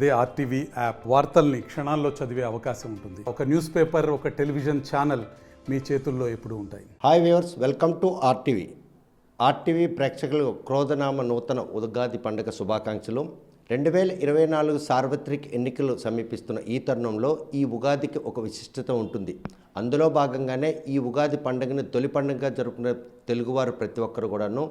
అదే RTV app వార్తల్ని క్షణాల్లో చదివే అవకాశం ఉంటుంది. ఒక న్యూస్ పేపర్, ఒక టెలివిజన్ ఛానల్ మీ చేతుల్లో ఎప్పుడూ ఉంటాయి. Hi viewers, welcome to RTV. RTV ప్రేక్షకులకు క్రోధనామ నూతన ఉగాది పండుగ శుభాకాంక్షలు. 2024 సార్వత్రిక ఎన్నికలు సమీపిస్తున్న ఈ తరుణంలో ఈ ఉగాదికి ఒక విశిష్టత ఉంటుంది. అందులో భాగంగానే ఈ ఉగాది పండుగని తొలి పండుగగా జరుపుకునే తెలుగువారు ప్రతి ఒక్కరు కూడాను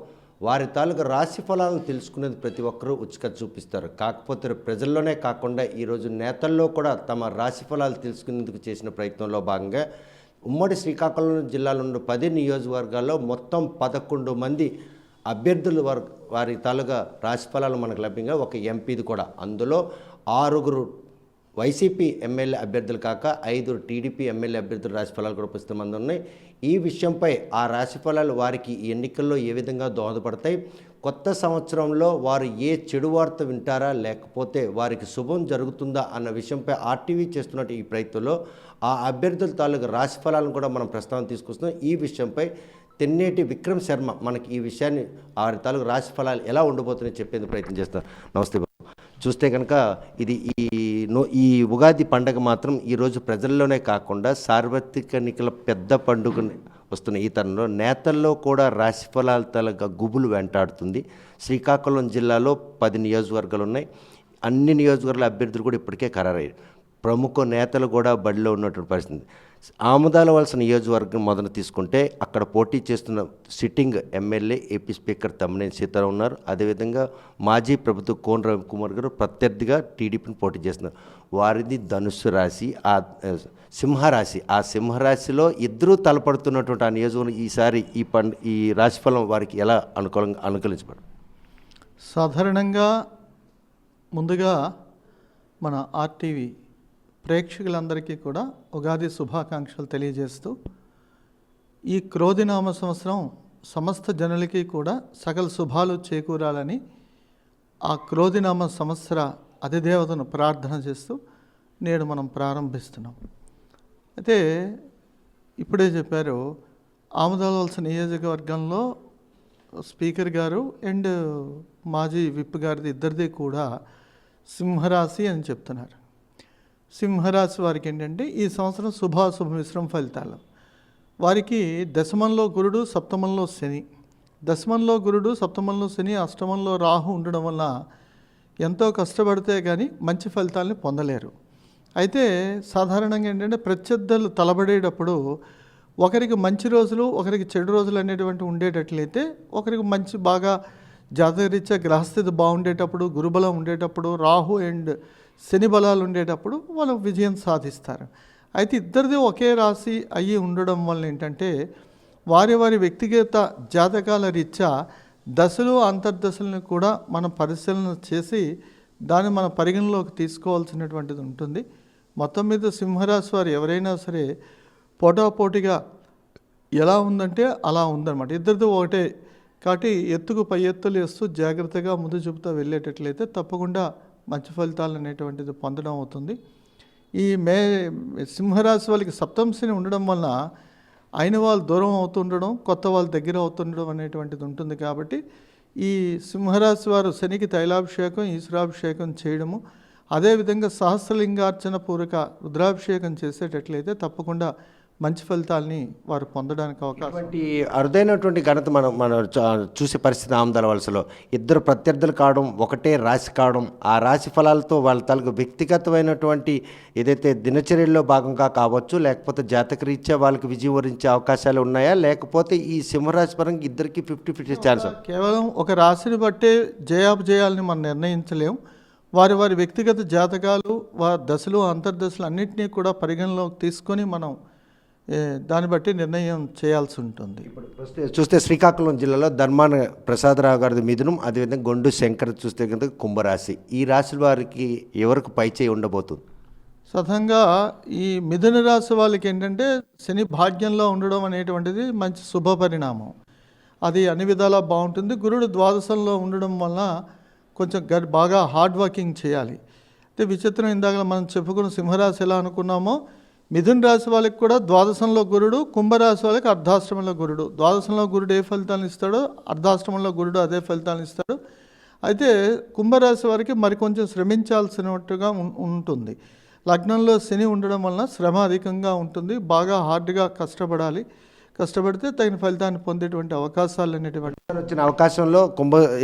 వారి తాలూకు రాశి ఫలాలను తెలుసుకునేది ప్రతి ఒక్కరూ ఉచిత చూపిస్తారు. కాకపోతే ప్రజల్లోనే కాకుండా ఈరోజు నేతల్లో కూడా తమ రాశి ఫలాలు తెలుసుకునేందుకు చేసిన ప్రయత్నంలో భాగంగా ఉమ్మడి శ్రీకాకుళం జిల్లాలో ఉన్న 10 నియోజకవర్గాల్లో మొత్తం 11 మంది అభ్యర్థులు వారి తాలూకా రాశి ఫలాలు మనకు లభ్యంగా ఒక ఎంపీది కూడా. అందులో 6 వైసీపీ ఎమ్మెల్యే అభ్యర్థులు కాక 5 టీడీపీ ఎమ్మెల్యే అభ్యర్థుల రాశి ఫలాలు కూడా పుస్తకం ఉన్నాయి. ఈ విషయంపై ఆ రాశి ఫలాలు వారికి ఈ ఎన్నికల్లో ఏ విధంగా దోహదపడతాయి, కొత్త సంవత్సరంలో వారు ఏ చెడు వార్త వింటారా లేకపోతే వారికి శుభం జరుగుతుందా అన్న విషయంపై ఆర్టీవీ చేస్తున్నట్టు ఈ ప్రయత్నంలో ఆ అభ్యర్థుల తాలూకు రాశి ఫలాలను కూడా మనం ప్రస్తావన తీసుకొస్తున్నాం. ఈ విషయంపై తెన్నేటి విక్రమ్ శర్మ మనకి ఈ విషయాన్ని వారి తాలూకు రాశి ఫలాలు ఎలా ఉండబోతున్నాయో చెప్పేందుకు ప్రయత్నం చేస్తారు. నమస్తే. చూస్తే కనుక ఇది ఈ ఉగాది పండుగ మాత్రం ఈరోజు ప్రజల్లోనే కాకుండా సార్వత్రిక ఎన్నికల పెద్ద పండుగ వస్తున్న ఈ తరుణంలో నేతల్లో కూడా రాశి ఫలాల తలగా గుబులు వెంటాడుతుంది. శ్రీకాకుళం జిల్లాలో 10 నియోజకవర్గాలు ఉన్నాయి. అన్ని నియోజకవర్గాల అభ్యర్థులు కూడా ఇప్పటికే ఖరారయ్యారు. ప్రముఖ నేతలు కూడా బడిలో ఉన్నటువంటి పరిస్థితి. ఆముదాల వలస నియోజకవర్గం మొదలు తీసుకుంటే అక్కడ పోటీ చేస్తున్న sitting MLA AP speaker Tammineni Sitaram ఉన్నారు. అదేవిధంగా మాజీ ప్రభుత్వ కోన రవికుమార్ గారు ప్రత్యర్థిగా టీడీపీని పోటీ చేస్తున్నారు. వారిది ధనుస్సు రాశి, ఆ సింహరాశి. ఆ సింహరాశిలో ఇద్దరూ తలపడుతున్నటువంటి ఆ నియోజకవర్గం ఈసారి ఈ రాశిఫలం వారికి ఎలా అనుకూలించబడు? సాధారణంగా ముందుగా మన ఆర్టీవీ ప్రేక్షకులందరికీ కూడా ఉగాది శుభాకాంక్షలు తెలియజేస్తూ, ఈ క్రోధినామ సంవత్సరం సమస్త జనులకి కూడా సకల శుభాలు చేకూరాలని ఆ క్రోధినామ సంవత్సర అధిదేవతను ప్రార్థన చేస్తూ నేడు మనం ప్రారంభిస్తున్నాం. అయితే ఇప్పుడే చెప్పారు, ఆముదాలవలస నియోజకవర్గంలో స్పీకర్ గారు అండ్ మాజీ విప్ గారిది ఇద్దరిది కూడా సింహరాశి అని చెప్తున్నారు. సింహరాశి వారికి ఏంటంటే ఈ సంవత్సరం శుభాశుభ మిశ్రమ ఫలితాలు. వారికి దశమంలో గురుడు, సప్తమంలో శని. దశమంలో గురుడు, సప్తమంలో శని, అష్టమంలో రాహు ఉండడం వల్ల ఎంతో కష్టపడితే కానీ మంచి ఫలితాలని పొందలేరు. అయితే సాధారణంగా ఏంటంటే ప్రత్యర్థులు తలబడేటప్పుడు ఒకరికి మంచి రోజులు, ఒకరికి చెడు రోజులు అనేటువంటి ఉండేటట్లయితే ఒకరికి మంచి బాగా జాతకరీత్యా గ్రహస్థితి బాగుండేటప్పుడు, గురుబలం ఉండేటప్పుడు, రాహు అండ్ శని బలాలు ఉండేటప్పుడు వాళ్ళు విజయం సాధిస్తారు. అయితే ఇద్దరిది ఒకే రాశి అయ్యి ఉండడం వల్ల ఏంటంటే వారి వారి వ్యక్తిగత జాతకాల రీత్యా దశలు అంతర్దశలను కూడా మనం పరిశీలన చేసి దాన్ని మన పరిగణలోకి తీసుకోవాల్సినటువంటిది ఉంటుంది. మొత్తం మీద సింహరాశి వారు ఎవరైనా సరే పోటాపోటీగా ఎలా ఉందంటే అలా ఉందన్నమాట. ఇద్దరిది ఒకటే కాబట్టి ఎత్తుకు పై ఎత్తులు వేస్తూ జాగ్రత్తగా ముందు చూపుతూ వెళ్ళేటట్లయితే తప్పకుండా మంచి ఫలితాలు అనేటువంటిది పొందడం అవుతుంది. ఈ సింహరాశి వాళ్ళకి సప్తమశని ఉండడం వల్ల అయిన వాళ్ళు దూరం అవుతుండడం, కొత్త వాళ్ళు దగ్గర అవుతుండడం అనేటువంటిది ఉంటుంది. కాబట్టి ఈ సింహరాశి వారు శనికి తైలాభిషేకం, ఈశ్వరాభిషేకం చేయడము, అదేవిధంగా సహస్రలింగార్చన పూర్వక రుద్రాభిషేకం చేసేటట్లయితే తప్పకుండా మంచి ఫలితాలని వారు పొందడానికి అవకాశం. ఇటువంటి అరుదైనటువంటి ఘనత మనం చూసే పరిస్థితి ఆముదాల వలసలో ఇద్దరు ప్రత్యర్థులు కావడం, ఒకటే రాశి కావడం, ఆ రాశి ఫలాలతో వాళ్ళ తాలూకు వ్యక్తిగతమైనటువంటి ఏదైతే దినచర్యల్లో భాగంగా కావచ్చు, లేకపోతే జాతక రీత్యా వాళ్ళకి విజయం వరించే అవకాశాలు ఉన్నాయా, లేకపోతే ఈ సింహరాశి పరంగా ఇద్దరికి 50-50 ఛాన్స్? కేవలం ఒక రాశిని బట్టే జయాపజయాలని మనం నిర్ణయించలేం. వారి వారి వ్యక్తిగత జాతకాలు, వారి దశలు అంతర్దశలు అన్నింటినీ కూడా పరిగణలోకి తీసుకొని మనం దాన్ని బట్టి నిర్ణయం చేయాల్సి ఉంటుంది. ఇప్పుడు చూస్తే శ్రీకాకుళం జిల్లాలో ధర్మాన ప్రసాదరావు గారి మిథునం, అదేవిధంగా గొండు శంకర్ చూస్తే కనుక కుంభరాశి. ఈ రాశి వారికి ఎవరికి పైచేయి ఉండబోతుంది? సతంగా ఈ మిథున రాశి వాళ్ళకి ఏంటంటే శని భాగ్యంలో ఉండడం అనేటువంటిది మంచి శుభ పరిణామం. అది అన్ని విధాలా బాగుంటుంది. గురుడు ద్వాదశంలో ఉండడం వల్ల కొంచెం బాగా హార్డ్ వర్కింగ్ చేయాలి. అయితే విచిత్రం, ఇందాక మనం చెప్పుకున్న సింహరాశి ఎలా అనుకున్నామో మిథున రాశి వాళ్ళకి కూడా ద్వాదశంలో గురుడు, కుంభరాశి వాళ్ళకి అర్ధాశ్రమంలో గురుడు. ద్వాదశంలో గురుడు ఏ ఫలితాలను ఇస్తాడో అర్ధాశ్రమంలో గురుడు అదే ఫలితాలను ఇస్తాడు. అయితే కుంభరాశి వారికి మరికొంచెం శ్రమించాల్సినట్టుగా ఉంటుంది. లగ్నంలో శని ఉండడం వలన శ్రమ అధికంగా ఉంటుంది. బాగా హార్డ్గా కష్టపడితే తగిన ఫలితాన్ని పొందేటువంటి అవకాశాలు అనేటువంటి వచ్చిన అవకాశంలో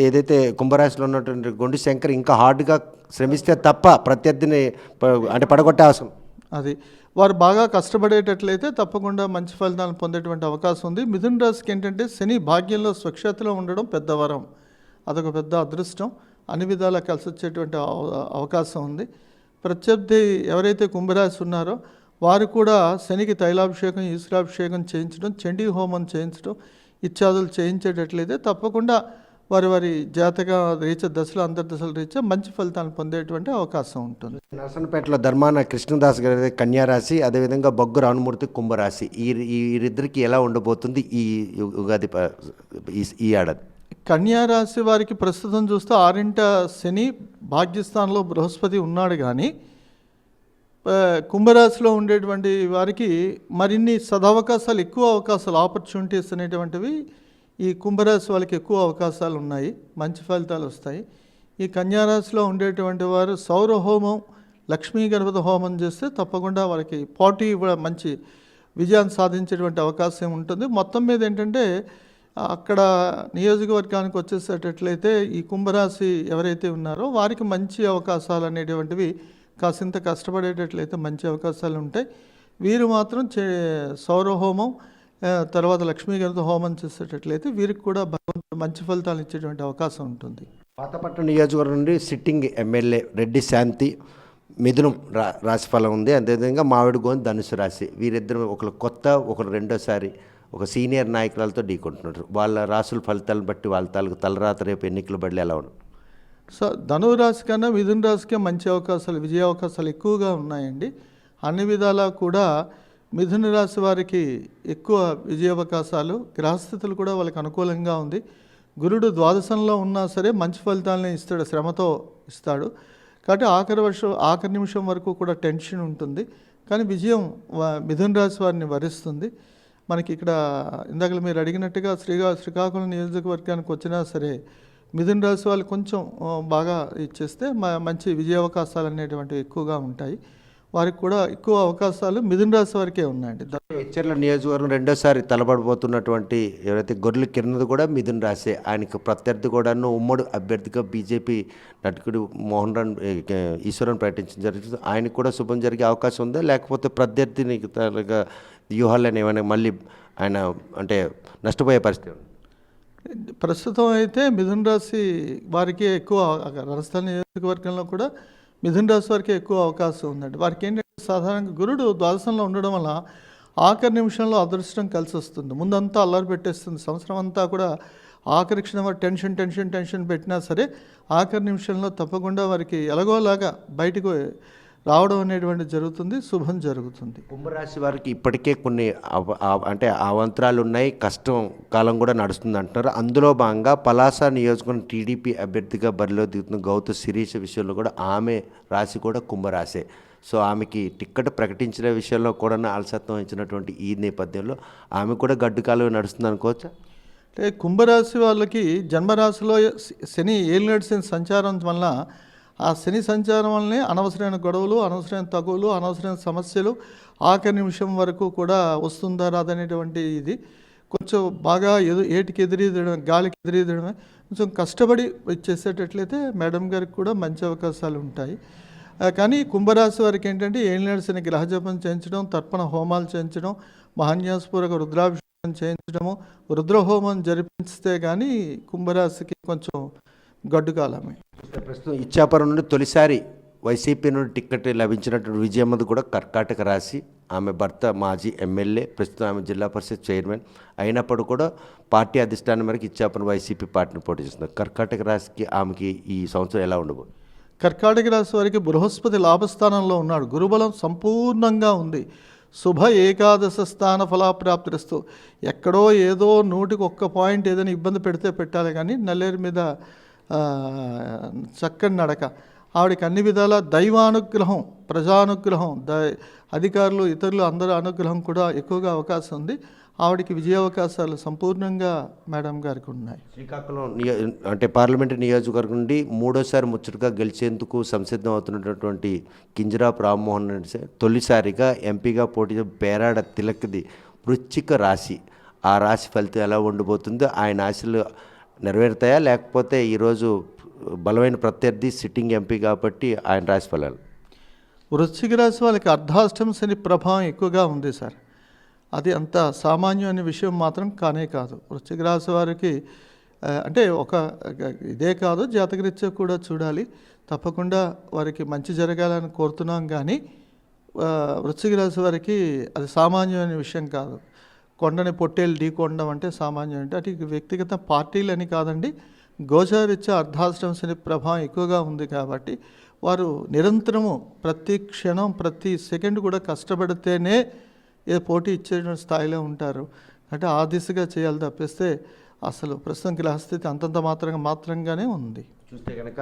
ఏదైతే కుంభరాశిలో ఉన్నటువంటి గొండు శంకర్ ఇంకా హార్డ్గా శ్రమిస్తే తప్ప ప్రత్యర్థిని అంటే పడగొట్టే అవసరం అది వారు బాగా కష్టపడేటట్లయితే తప్పకుండా మంచి ఫలితాలను పొందేటువంటి అవకాశం ఉంది. మిథున రాశికి ఏంటంటే శని భాగ్యంలో స్వక్షేత్రంలో ఉండడం పెద్ద వరం, అదొక పెద్ద అదృష్టం, అన్ని విధాలా కలిసి వచ్చేటువంటి అవకాశం ఉంది. ప్రత్యర్థి ఎవరైతే కుంభరాశి ఉన్నారో వారు కూడా శనికి తైలాభిషేకం, ఈశ్వరాభిషేకం చేయించడం, చండీ హోమం చేయించడం ఇత్యాదులు చేయించేటట్లయితే తప్పకుండా వారి జాతక రీత్యా దశలు అంతర్దశల రీత్యా మంచి ఫలితాలను పొందేటువంటి అవకాశం ఉంటుంది. నరసనపేటలో ధర్మాన కృష్ణదాస్ గారి కన్యారాశి, అదేవిధంగా బొగ్గు రానుమూర్తి కుంభరాశి, వీరిద్దరికి ఎలా ఉండబోతుంది ఈ ఉగాది ఈ ఏడాది? కన్యారాశి వారికి ప్రస్తుతం చూస్తే 6వ శని భాగ్యస్థానంలో బృహస్పతి ఉన్నాడు. కానీ కుంభరాశిలో ఉండేటువంటి వారికి మరిన్ని సదవకాశాలు, ఎక్కువ అవకాశాలు, ఆపర్చునిటీస్ అనేటువంటివి ఈ కుంభరాశి వాళ్ళకి ఎక్కువ అవకాశాలు ఉన్నాయి, మంచి ఫలితాలు వస్తాయి. ఈ కన్యారాశిలో ఉండేటువంటి వారు సౌర హోమం, లక్ష్మీ గణపతి హోమం చేస్తే తప్పకుండా వారికి పోటీ మంచి విజయాన్ని సాధించేటువంటి అవకాశం ఉంటుంది. మొత్తం మీద ఏంటంటే అక్కడ నియోజకవర్గానికి వచ్చేసేటట్లయితే ఈ కుంభరాశి ఎవరైతే ఉన్నారో వారికి మంచి అవకాశాలు అనేటువంటివి కాసింత కష్టపడేటట్లయితే మంచి అవకాశాలు ఉంటాయి. వీరు మాత్రం సౌరహోమం తర్వాత లక్ష్మీ గణపతి హోమం చేసేటట్లయితే వీరికి కూడా భగవంతుడు మంచి ఫలితాలు ఇచ్చేటువంటి అవకాశం ఉంటుంది. పాతపట్నం నియోజకవర్గం నుండి సిట్టింగ్ ఎమ్మెల్యే రెడ్డి శాంతి మిథునం రాశి ఫలం ఉంది. అదేవిధంగా మామిడి గోని ధనుసు రాశి, వీరిద్దరు ఒకరు కొత్త, ఒకరు రెండోసారి ఒక సీనియర్ నాయకులతో ఢీకొంటున్నారు. వాళ్ళ రాసుల ఫలితాలను బట్టి వాళ్ళ తాలూకు తలరాత రేపు ఎన్నికలు బట్టి ఎలా ఉన్నాయి? సో ధనురాశి కన్నా మిథున రాశికే మంచి అవకాశాలు, విజయ అవకాశాలు ఎక్కువగా ఉన్నాయండి. అన్ని విధాలా కూడా మిథున రాశి వారికి ఎక్కువ విజయ అవకాశాలు, గ్రహస్థితులు కూడా వాళ్ళకి అనుకూలంగా ఉంది. గురుడు ద్వాదశంలో ఉన్నా సరే మంచి ఫలితాలని ఇస్తాడు, శ్రమతో ఇస్తాడు. కాబట్టి ఆఖరి నిమిషం వరకు కూడా టెన్షన్ ఉంటుంది, కానీ విజయం మిథున రాశి వారిని వరిస్తుంది. మనకి ఇక్కడ ఇందాక మీరు అడిగినట్టుగా శ్రీకాకుళం నియోజకవర్గానికి వచ్చినా సరే మిథున రాశి వాళ్ళు కొంచెం బాగా ఇచ్చేస్తే మంచి విజయ అవకాశాలు అనేటువంటివి ఎక్కువగా ఉంటాయి. వారికి కూడా ఎక్కువ అవకాశాలు మిథున రాశి వారికే ఉన్నాయండి. హెచ్చర్ల నియోజకవర్గం రెండోసారి తలబడిపోతున్నటువంటి ఎవరైతే గొర్రెలు కిరణది కూడా మిథున రాశి, ఆయనకు ప్రత్యర్థి కూడాను ఉమ్మడి అభ్యర్థిగా బీజేపీ నటుకుడు మోహన్ రాన్ ఈశ్వరన్ ప్రకటించడం జరుగుతుంది. ఆయనకు కూడా శుభం జరిగే అవకాశం ఉందా, లేకపోతే ప్రత్యర్థిని వ్యూహాలను ఏమైనా మళ్ళీ ఆయన అంటే నష్టపోయే పరిస్థితి? ప్రస్తుతం అయితే మిథున రాశి వారికి ఎక్కువ, రాజస్థాన్ నియోజకవర్గంలో కూడా మిథున రాశి వారికి ఎక్కువ అవకాశం ఉందండి. వారికి ఏంటంటే సాధారణంగా గురుడు ద్వాదశంలో ఉండడం వల్ల ఆఖరి నిమిషంలో అదృష్టం కలిసి వస్తుంది. ముందంతా అల్లరి పెట్టేస్తుంది, సంవత్సరం అంతా కూడా ఆఖరి క్షణం టెన్షన్ పెట్టినా సరే ఆఖరి నిమిషంలో తప్పకుండా వారికి ఎలాగోలాగా బయటకు రావడం అనేటువంటి జరుగుతుంది, శుభం జరుగుతుంది. కుంభరాశి వారికి ఇప్పటికే కొన్ని అంటే అవంతరాలు ఉన్నాయి, కష్టం కాలం కూడా నడుస్తుంది అంటున్నారు. అందులో భాగంగా పలాస నియోజకవర్గం టీడీపీ అభ్యర్థిగా బరిలో దిగుతున్న గౌతు శిరీష విషయంలో కూడా ఆమె రాశి కూడా కుంభరాశే. సో ఆమెకి టిక్కెట్ ప్రకటించిన విషయంలో కూడా అలసత్వం ఇచ్చినటువంటి ఈ నేపథ్యంలో ఆమె కూడా గడ్డు కాలం నడుస్తుంది అనుకోవచ్చా? అంటే కుంభరాశి వాళ్ళకి జన్మరాశిలో శని ఏలినాటి శని సంచారం వల్ల, ఆ శని సంచారం వల్లనే అనవసరమైన గొడవలు, అనవసరమైన తగువులు, అనవసరమైన సమస్యలు ఆఖరి నిమిషం వరకు కూడా వస్తుందా రాదనేటువంటి ఇది కొంచెం బాగా ఏటికి ఎదురీదడం, గాలికి ఎదురీదడమే. కొంచెం కష్టపడి చేసేటట్లయితే మేడం గారికి కూడా మంచి అవకాశాలు ఉంటాయి. కానీ కుంభరాశి వారికి ఏంటంటే ఏలినాటి శని గ్రహజపం చేయించడం, తర్పణ హోమాలు చేయించడం, మహాన్యాసపూర్వక రుద్రాభిషేకం చేయించడము, రుద్రహోమం జరిపిస్తే కానీ కుంభరాశికి కొంచెం గడ్డు కాలమే. ప్రస్తుతం ఇచ్చాపురం నుండి తొలిసారి వైసీపీ నుండి టిక్కెట్ లభించినటువంటి విజయమ్మది కూడా కర్కాటక రాశి. ఆమె భర్త మాజీ ఎమ్మెల్యే, ప్రస్తుతం ఆమె జిల్లా పరిషత్ చైర్మన్ అయినప్పుడు కూడా పార్టీ అధిష్టానం మేరకు ఇచ్చాపురం వైసీపీ పార్టీని పోటీ చేస్తున్నారు. కర్కాటక రాశికి ఆమెకి ఈ సంవత్సరం ఎలా ఉండబోతుంది? కర్కాటక రాశి వారికి బృహస్పతి లాభస్థానంలో ఉన్నాడు, గురుబలం సంపూర్ణంగా ఉంది. శుభ ఏకాదశ స్థాన ఫలాప్రాప్తిస్తూ ఎక్కడో ఏదో 101 పాయింట్ ఏదైనా ఇబ్బంది పెడితే పెట్టాలి, కానీ నల్లేరు మీద చక్కని నడక. ఆవిడకి అన్ని విధాల దైవానుగ్రహం, ప్రజానుగ్రహం, అధికారులు, ఇతరులు అందరూ అనుగ్రహం కూడా ఎక్కువగా అవకాశం ఉంది. ఆవిడకి విజయావకాశాలు సంపూర్ణంగా మేడం గారికి ఉన్నాయి. శ్రీకాకుళం అంటే పార్లమెంటు నియోజకవర్గం నుండి మూడోసారి ముచ్చటగా గెలిచేందుకు సంసిద్ధం అవుతున్నటువంటి కింజరాపు రామ్మోహన్ రెడ్డి సార్ తొలిసారిగా ఎంపీగా పోటీ పేరాడ తిలక్ది వృశ్చిక రాశి. ఆ రాశి ఫలితం ఎలా ఉండబోతుందో, ఆయన ఆశలు నెరవేరుతాయా లేకపోతే ఈరోజు బలమైన ప్రత్యర్థి సిట్టింగ్ ఎంపీ కాబట్టి ఆయన రాశి ఫలాలు? వృశ్చిక రాశి వాళ్ళకి అర్ధాష్టమ శని ప్రభావం ఎక్కువగా ఉంది సార్. అది అంత సామాన్యమైన విషయం మాత్రం కానే కాదు. వృశ్చిక రాశి వారికి అంటే ఇదే కాదు, జాతకరీత్యా కూడా చూడాలి. తప్పకుండా వారికి మంచి జరగాలని కోరుతున్నాం. కానీ వృశ్చిక రాశి వారికి అది సామాన్యమైన విషయం కాదు. కొండని పొట్టేలు ఢీకొనడం అంటే సామాన్యం అంటే అటు వ్యక్తిగత పార్టీలని కాదండి, గోచారీత్యా అర్ధాష్టమ శని ప్రభావం ఎక్కువగా ఉంది కాబట్టి వారు నిరంతరము ప్రతి క్షణం ప్రతి సెకండ్ కూడా కష్టపడితేనే పోటీ ఇచ్చే స్థాయిలో ఉంటారు. అంటే ఆ దిశగా చేయాలి తప్పిస్తే అసలు ప్రస్తుతం గ్రహస్థితి అంతంత మాత్రంగానే ఉంది. చూస్తే కనుక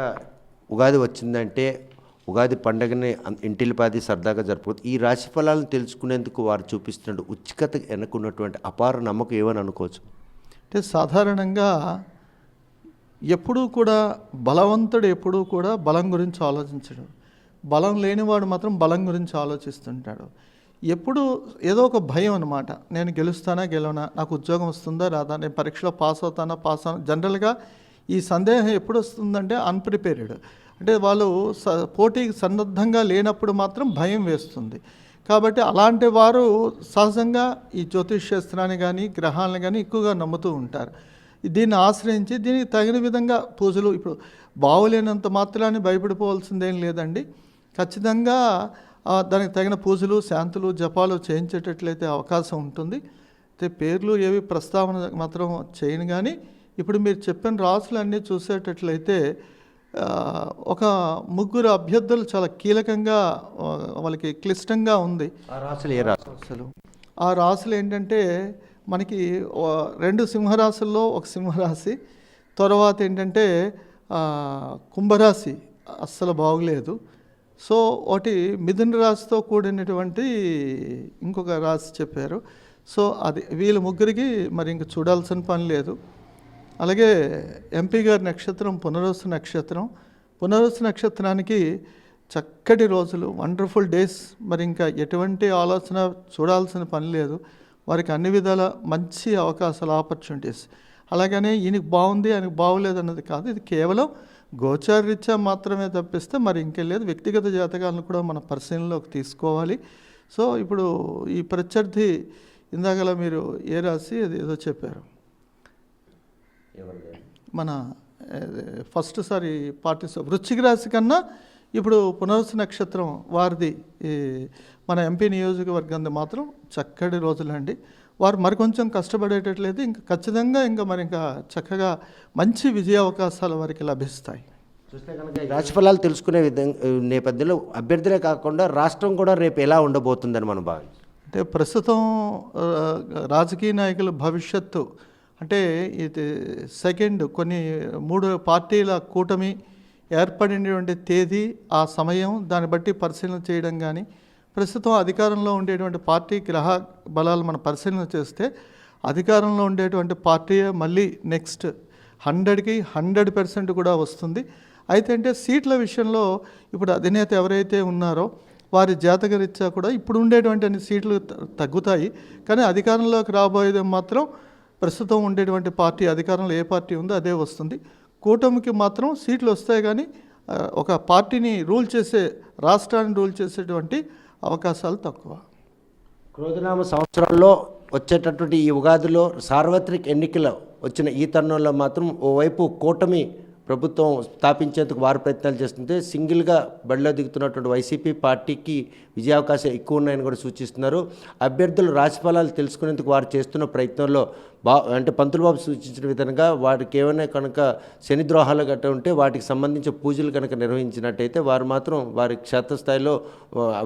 ఉగాది వచ్చిందంటే ఉగాది పండుగని ఇంటిల్లిపాది సరదాగా జరుపుకోవచ్చు. ఈ రాశి ఫలాలను తెలుసుకునేందుకు వారు చూపిస్తున్న ఉత్సుకత వెనుకున్నటువంటి అపార నమ్మకం ఏమని అనుకోవచ్చు? అంటే సాధారణంగా ఎప్పుడూ కూడా బలవంతుడు ఎప్పుడూ కూడా బలం గురించి ఆలోచించడు, బలం లేనివాడు మాత్రం బలం గురించి ఆలోచిస్తుంటాడు. ఎప్పుడు ఏదో ఒక భయం అనమాట. నేను గెలుస్తానా గెలవనా, నాకు ఉద్యోగం వస్తుందా రాదా, నేను పరీక్షలో పాస్ అవుతానా పాస్ అవునా. జనరల్గా ఈ సందేహం ఎప్పుడు వస్తుందంటే అన్ప్రిపేర్డ్, అంటే వాళ్ళు పోటీకి సన్నద్ధంగా లేనప్పుడు మాత్రం భయం వేస్తుంది. కాబట్టి అలాంటి వారు సహజంగా ఈ జ్యోతిష్ శాస్త్రాన్ని కానీ గ్రహాలను కానీ ఎక్కువగా నమ్ముతూ ఉంటారు. దీన్ని ఆశ్రయించి దీనికి తగిన విధంగా పూజలు, ఇప్పుడు బావులేనంత మాత్రాన్ని భయపడిపోవాల్సిందేం లేదండి. ఖచ్చితంగా దానికి తగిన పూజలు శాంతులు జపాలు చేయించేటట్లయితే అవకాశం ఉంటుంది. అయితే పేర్లు ఏవి ప్రస్తావన మాత్రం చేయను. కానీ ఇప్పుడు మీరు చెప్పిన రాసులన్నీ చూసేటట్లయితే ఒక ముగ్గురు అభ్యర్థులు చాలా కీలకంగా వాళ్ళకి క్లిష్టంగా ఉంది. ఆ రాశులు ఏ రాశులు? ఆ రాశులు ఏంటంటే మనకి 2 సింహరాశుల్లో ఒక సింహరాశి, తర్వాత ఏంటంటే కుంభరాశి అస్సలు బాగులేదు. సో ఒకటి మిథున రాశితో కూడినటువంటి ఇంకొక రాశి చెప్పారు. సో అది వీళ్ళ ముగ్గురికి మరి ఇంక చూడాల్సిన పని లేదు. అలాగే ఎంపీ గారి నక్షత్రం పునర్వసు నక్షత్రం. పునర్వసు నక్షత్రానికి చక్కటి రోజులు, వండర్ఫుల్ డేస్. మరి ఇంకా ఎటువంటి ఆలోచన చూడాల్సిన పని లేదు. వారికి అన్ని విధాల మంచి అవకాశాలు, ఆపర్చునిటీస్. అలాగనే ఈయనకి బాగుంది ఆయనకు బాగోలేదు అన్నది కాదు, ఇది కేవలం గోచారరీత్యా మాత్రమే తప్పిస్తే మరి ఇంకేం లేదు. వ్యక్తిగత జాతకాలను కూడా మన పరిశీలనలోకి తీసుకోవాలి. సో ఇప్పుడు ఈ ప్రత్యర్థి ఇందాకలా మీరు ఏ రాశి అది ఏదో చెప్పారు, మన ఫస్ట్ సారి వృశ్చిక రాశి కన్నా ఇప్పుడు పునర్వసు నక్షత్రం వారిది మన ఎంపీ నియోజకవర్గం మాత్రం చక్కటి రోజులండి. వారు మరికొంచెం కష్టపడేటట్లయితే ఇంకా ఖచ్చితంగా ఇంకా చక్కగా మంచి విజయ అవకాశాలు వారికి లభిస్తాయి. చూస్తే కనుక రాశి ఫలాలు తెలుసుకునే నేపథ్యంలో అభ్యర్థులే కాకుండా రాష్ట్రం కూడా రేపు ఎలా ఉండబోతుందని మనం భావించాం. అంటే ప్రస్తుతం రాజకీయ నాయకుల భవిష్యత్తు అంటే ఇది కొన్ని 3 పార్టీల కూటమి ఏర్పడినటువంటి తేదీ, ఆ సమయం, దాన్ని బట్టి పరిశీలన చేయడం కానీ, ప్రస్తుతం అధికారంలో ఉండేటువంటి పార్టీ గ్రహ బలాలు మనం పరిశీలన చేస్తే అధికారంలో ఉండేటువంటి పార్టీ మళ్ళీ నెక్స్ట్ 100కి 100% కూడా వస్తుంది. అయితే అంటే సీట్ల విషయంలో ఇప్పుడు అధినేత ఎవరైతే ఉన్నారో వారి జాతకరీత్యా కూడా ఇప్పుడు ఉండేటువంటి అన్ని సీట్లు తగ్గుతాయి. కానీ అధికారంలోకి రాబోయేది మాత్రం ప్రస్తుతం ఉండేటువంటి పార్టీ, అధికారంలో ఏ పార్టీ ఉందో అదే వస్తుంది. కూటమికి మాత్రం సీట్లు వస్తాయి కానీ ఒక పార్టీని రూల్ చేసే, రాష్ట్రాన్ని రూల్ చేసేటువంటి అవకాశాలు తక్కువ. క్రోధనామ సంవత్సరాల్లో వచ్చేటటువంటి ఈ ఉగాదిలో సార్వత్రిక ఎన్నికలు వచ్చిన ఈ తరుణంలో మాత్రం ఓవైపు కూటమి ప్రభుత్వం స్థాపించేందుకు వారు ప్రయత్నాలు చేస్తుంటే, సింగిల్గా బడిలో దిగుతున్నటువంటి వైసీపీ పార్టీకి విజయావకాశాలు ఎక్కువ ఉన్నాయని కూడా సూచిస్తున్నారు. అభ్యర్థులు రాశిఫలాలు తెలుసుకునేందుకు వారు చేస్తున్న ప్రయత్నంలో అంటే పంతులు బాబు సూచించిన విధంగా వాటికి ఏమైనా కనుక శని ద్రోహాలు గట్ట ఉంటే వాటికి సంబంధించిన పూజలు కనుక నిర్వహించినట్టయితే వారు మాత్రం వారి క్షేత్రస్థాయిలో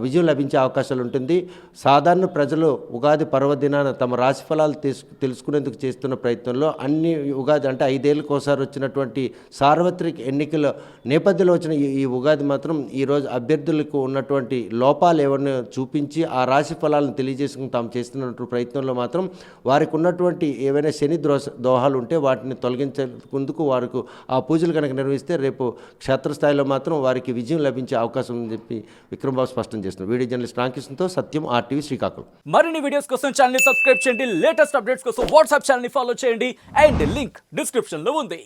విజయం లభించే అవకాశాలు ఉంటుంది. సాధారణ ప్రజలు ఉగాది పర్వదినాన తమ రాశి ఫలాలు తెలుసుకునేందుకు చేస్తున్న ప్రయత్నంలో అన్ని ఉగాది అంటే 5 ఏళ్ళకి ఒకసారి వచ్చినటువంటి సార్వత్రిక ఎన్నికల నేపథ్యంలో వచ్చిన ఈ ఉగాది మాత్రం ఈరోజు అభ్యర్థులకు ఉన్నటువంటి లోపాలు ఏమైనా చూపించి ఆ రాశి ఫలాలను తెలియజేసుకుని తాము చేస్తున్నటువంటి ప్రయత్నంలో మాత్రం వారికి ఉన్నటువంటి ఏవైనా శని దోహాలు ఉంటే వాటిని తొలగించేందుకు వారికి ఆ పూజలు కనుక నిర్వహిస్తే రేపు క్షేత్రస్థాయిలో మాత్రం వారికి విజయం లభించే అవకాశం ఉందని చెప్పి విక్రమ్బాబు స్పష్టం చేస్తున్నారు. వీడియో జర్నలిస్ట్ రామకృష్ణతో సత్యం, RTV శ్రీకాకుళం. మరిన్ని వీడియోస్ కోసం ఛానల్ ని సబ్స్క్రైబ్ చేయండి. లేటెస్ట్ అప్డేట్స్ కోసం వాట్సాప్ ఛానల్ ని ఫాలో చేయండి. అండ్ లింక్ డిస్క్రిప్షన్ లో ఉంది.